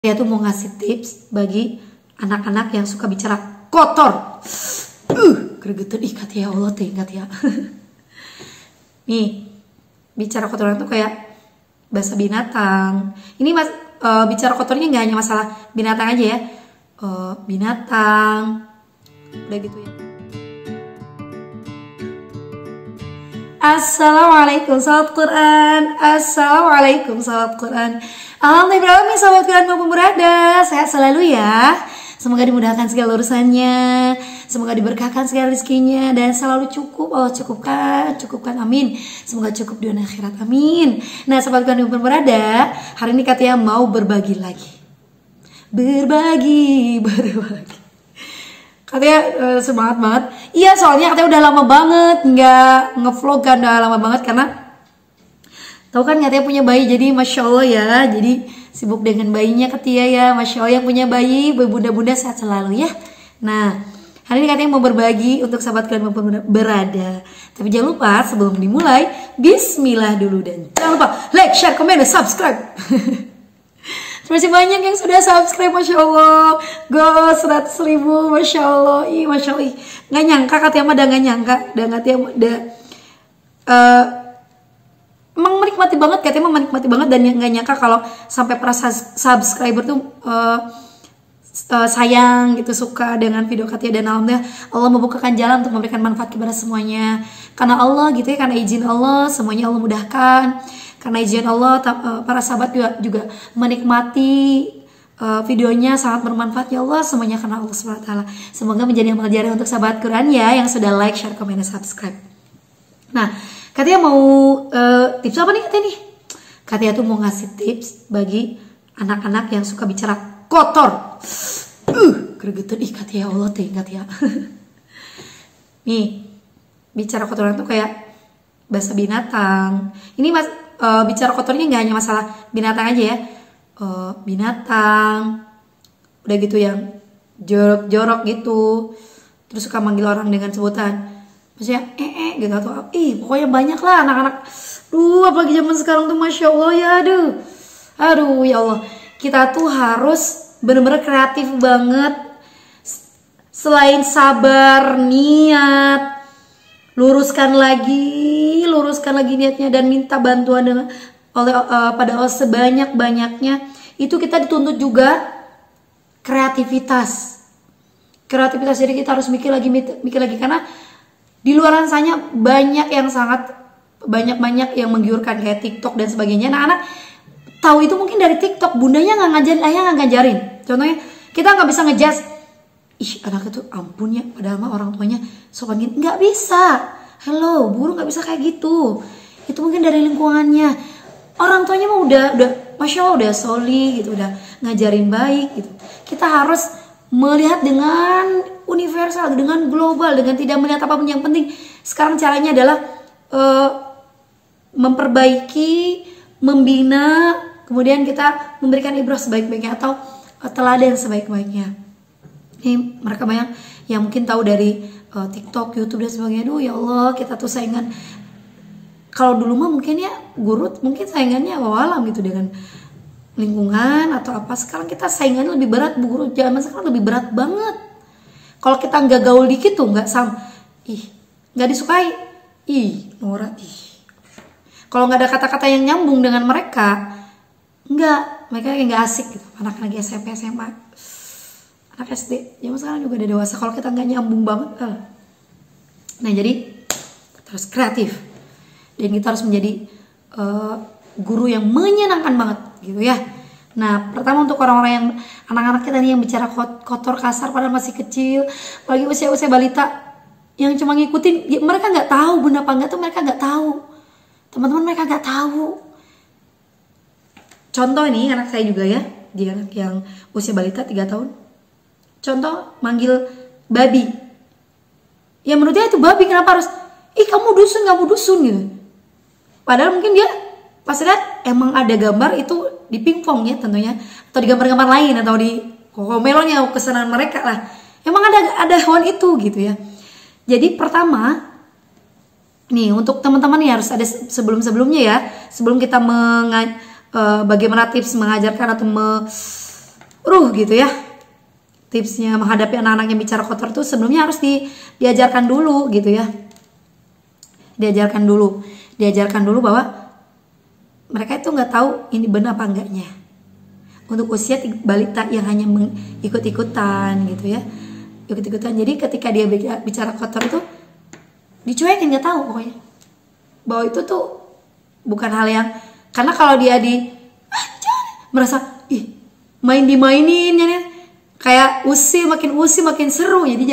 Saya tuh mau ngasih tips bagi anak-anak yang suka bicara kotor. Gregetan ih Katia, ya Allah teh Katia. Nih, bicara kotoran tuh kayak bahasa binatang. Ini bicara kotornya nggak hanya masalah binatang aja ya. Binatang, udah gitu ya. Assalamualaikum sahabat Quran. Assalamualaikum sahabat Quran. Alhamdulillah sahabat Quran maupun berada, sehat selalu ya. Semoga dimudahkan segala urusannya, semoga diberkahkan segala rezekinya dan selalu cukup. Allah cukupkan, amin. Semoga cukup di dunia akhirat, amin. Nah sahabat Quran maupun berada, hari ini Katia mau berbagi lagi. Berbagi. Katanya semangat banget. Iya soalnya katanya udah lama banget nggak ngevlog kan, udah lama banget karena tahu kan katanya punya bayi, jadi masya Allah ya, jadi sibuk dengan bayinya Katia ya, masya Allah yang punya bayi, bunda-bunda sehat selalu ya. Nah hari ini katanya mau berbagi untuk sahabat kalian berada, tapi jangan lupa sebelum dimulai bismillah dulu dan jangan lupa like, share, komen, dan subscribe. Terima kasih banyak yang sudah subscribe, masya Allah. Go 100.000, masya Allah. Ih, masya Allah. Nggak nyangka Katia mah, udah nggak nyangka, emang menikmati banget, Katia mah menikmati banget dan nggak nyangka kalau sampai para subscriber tuh sayang gitu, suka dengan video Katia, dan alhamdulillah Allah membukakan jalan untuk memberikan manfaat kepada semuanya. Karena Allah gitu ya, karena izin Allah semuanya Allah mudahkan. Karena izin Allah, para sahabat juga menikmati videonya, sangat bermanfaat ya Allah, semuanya karena Allah SWT. Semoga menjadi amal jariah untuk sahabat Quran ya, yang sudah like, share, komen, dan subscribe. Nah, Katia mau tips apa nih Katia nih? Katia tuh mau ngasih tips bagi anak-anak yang suka bicara kotor. Gregetan ih Katia, ya Allah teh Katia. Nih, bicara kotoran tuh kayak bahasa binatang. Ini bicara kotornya nggak hanya masalah binatang aja ya. Binatang, udah gitu yang jorok-jorok gitu, terus suka manggil orang dengan sebutan maksudnya gitu atau pokoknya banyak lah anak-anak. Apalagi zaman sekarang tuh masya Allah ya, aduh ya Allah, kita tuh harus bener-bener kreatif banget. Selain sabar, niat, luruskan lagi niatnya dan minta bantuan pada Allah sebanyak-banyaknya. Itu kita dituntut juga kreativitas. Jadi kita harus mikir lagi karena di luar sana banyak yang menggiurkan kayak TikTok dan sebagainya. Nah anak tahu itu mungkin dari TikTok, bundanya nggak ngajarin, ayah nggak ngajarin. Contohnya kita nggak bisa ngejudge, anak itu ampun ya, padahal mah orang tuanya suka gini, nggak bisa. Hello, burung nggak bisa kayak gitu. Itu mungkin dari lingkungannya. Orang tuanya mah udah masya Allah udah soli gitu, udah ngajarin baik gitu. Kita harus melihat dengan universal, dengan global, dengan tidak melihat apapun. Yang penting sekarang caranya adalah memperbaiki, membina, kemudian kita memberikan ibrah sebaik-baiknya atau teladan sebaik-baiknya. Ini mereka banyak yang mungkin tahu dari TikTok, YouTube dan sebagainya. Ya Allah, kita tuh saingan. Kalau dulu mah mungkin ya guru mungkin saingannya wawalam gitu dengan lingkungan atau apa. Sekarang kita saingannya lebih berat, bu guru zaman sekarang lebih berat banget. Kalau kita nggak gaul dikit tuh nggak nggak disukai, norak. Kalau nggak ada kata-kata yang nyambung dengan mereka mereka kayak nggak asik gitu. Anak-anak SMP, SMA, anak SD, zaman sekarang juga udah dewasa. Kalau kita nggak nyambung banget, nah jadi kita harus kreatif dan kita harus menjadi guru yang menyenangkan banget gitu ya. Nah pertama untuk orang-orang yang anak-anak kita nih yang bicara kotor kasar padahal masih kecil, apalagi usia-usia balita yang cuma ngikutin, mereka nggak tahu benar apa enggak tuh, mereka nggak tahu. Teman-teman mereka nggak tahu. Contoh ini anak saya juga ya, dia anak yang usia balita 3 tahun. Contoh manggil babi. Ya menurut dia itu babi, kenapa harus kamu dusun gitu. Padahal mungkin dia pas lihat emang ada gambar itu di pingpong ya tentunya, atau di gambar-gambar lain, atau di Cocomelon ya kesenangan mereka lah. Emang ada hewan itu gitu ya. Jadi pertama nih untuk teman-teman nih harus ada sebelumnya ya, sebelum kita bagaimana tips mengajarkan atau gitu ya. Tipsnya menghadapi anak-anak yang bicara kotor tuh sebelumnya harus diajarkan dulu gitu ya. Diajarkan dulu bahwa mereka itu nggak tahu ini benar apa enggaknya. Untuk usia balita yang hanya ikut-ikutan gitu ya, ikut-ikutan. Jadi ketika dia bicara kotor itu dicuekin, nggak tahu pokoknya bahwa itu tuh bukan hal yang, karena kalau dia merasa main dimainin ya, kayak makin seru. Jadi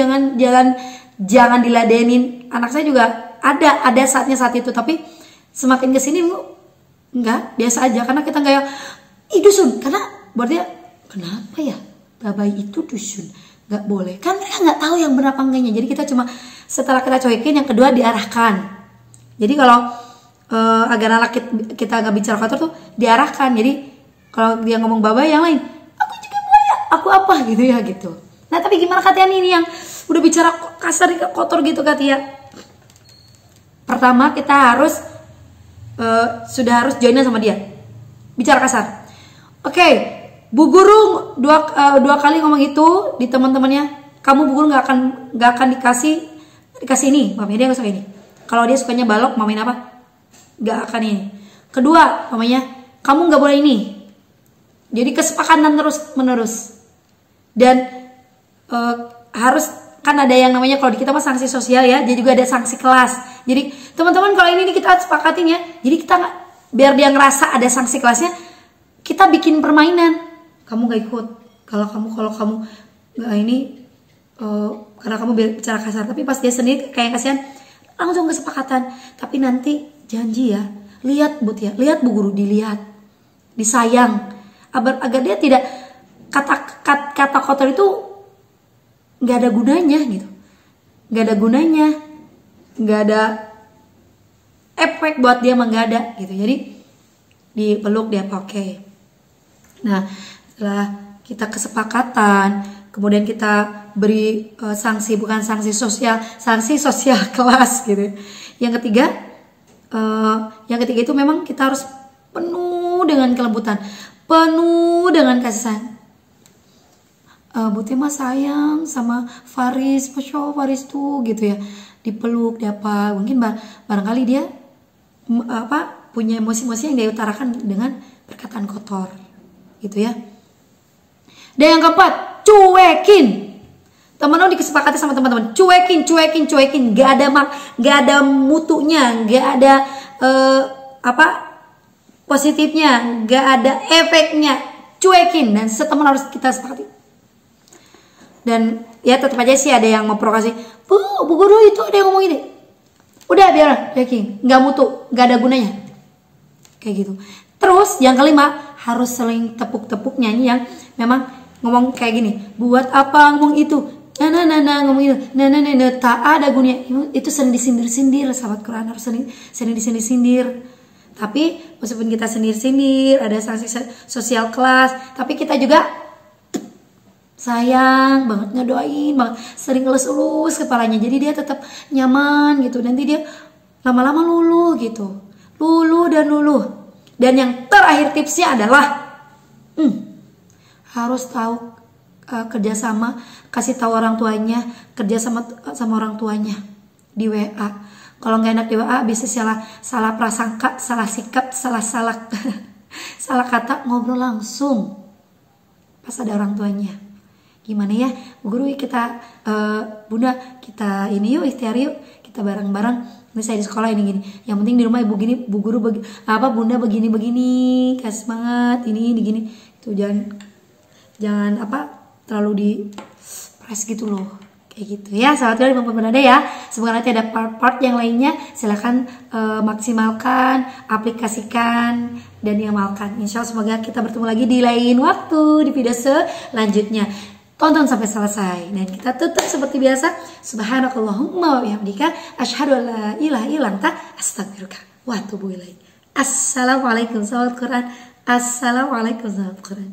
jangan diladenin. Anak saya juga ada saatnya saat itu, tapi semakin kesini enggak, biasa aja. Karena kita kayak dusun, karena buat dia kenapa ya babai itu dusun, nggak boleh kan, mereka nggak tahu yang benar apa enggaknya. Jadi kita cuma setelah kita cuekin, yang kedua diarahkan. Jadi kalau agar anak kita nggak bicara kotor tuh diarahkan. Jadi kalau dia ngomong babai, yang lain aku juga buaya, aku apa gitu ya gitu. Nah tapi gimana Katia ini yang udah bicara kasar kotor gitu Katia? Pertama kita harus sudah harus joinan sama dia bicara kasar. Oke, Bu Guru dua kali ngomong itu di teman-temannya. Kamu Bu Guru nggak akan dikasih ini, mamanya dia nggak suka ini. Kalau dia sukanya balok, mamain apa? Nggak akan ini. Kedua, mamanya kamu nggak boleh ini. Jadi kesepakatan terus menerus. Dan harus, kan ada yang namanya kalau di kita mah sanksi sosial ya, jadi juga ada sanksi kelas. Jadi teman-teman kalau ini kita sepakatin ya, jadi kita biar dia ngerasa ada sanksi kelasnya, kita bikin permainan. Kamu gak ikut, kalau kamu nggak ini, karena kamu bicara kasar. Tapi pas dia sendiri kayak kasihan, langsung kesepakatan. Tapi nanti janji ya, lihat Bu Guru, dilihat, disayang, agar dia tidak kata kotor itu nggak ada gunanya gitu, nggak ada efek buat dia, nggak ada gitu. Jadi dipeluk dia oke. Nah setelah kita kesepakatan, kemudian kita beri sanksi, bukan sanksi sosial kelas gitu. Yang ketiga itu memang kita harus penuh dengan kelembutan, penuh dengan kasih sayang. Bu Tema sayang sama Faris, Masya Allah Faris tuh gitu ya, dipeluk, diapa. Mungkin barangkali dia punya emosi-emosi yang dia utarakan dengan perkataan kotor gitu ya. Dan yang keempat, cuekin. Teman-teman dikesepakati sama teman-teman, cuekin, gak ada mutunya, gak ada positifnya, gak ada efeknya, cuekin. Dan seteman harus kita sepakati. Dan ya tetap aja sih ada yang memprovokasi, Bu Guru itu ada yang ngomong ini, udah biar cuekin, gak mutu, gak ada gunanya, kayak gitu. Terus yang kelima, harus saling tepuk-tepuk, nyanyi yang memang ngomong kayak gini, buat apa ngomong itu, ngomong itu, tak ada gunanya. Itu sering disindir-sindir, sahabat Quran, harus sering disindir-sindir. Tapi meskipun kita sindir-sindir, ada sanksi sosial kelas, tapi kita juga sayang banget, ngedoain banget, sering elus-elus kepalanya, jadi dia tetap nyaman gitu. Nanti dia lama-lama luluh gitu, luluh. Dan yang terakhir tipsnya adalah harus tahu kerjasama, kasih tahu orang tuanya, kerjasama sama orang tuanya di WA. Kalau nggak enak di WA bisa salah prasangka, salah sikap, salah salah kata, ngobrol langsung pas ada orang tuanya. Gimana ya Bu Guru, kita Bunda kita ini yuk, ikhtiar yuk, kita bareng-bareng. Ini saya di sekolah ini gini, yang penting di rumah Ibu gini, Bu Guru Bunda begini, kasih semangat, ini gini. Itu jangan terlalu di press gitu loh, kayak gitu ya sahabat dari Bunda ya. Semoga nanti ada part-part yang lainnya, silahkan maksimalkan, aplikasikan dan diamalkan. Insya Allah semoga kita bertemu lagi di lain waktu di video selanjutnya. Tonton sampai selesai dan kita tutup seperti biasa. Subhanakallahumma wa bihamdika asyhadu an la ilaha illa anta astaghfiruka wa atubu ilaik. Assalamualaikum sahabat Quran. Assalamualaikum sahabat Quran.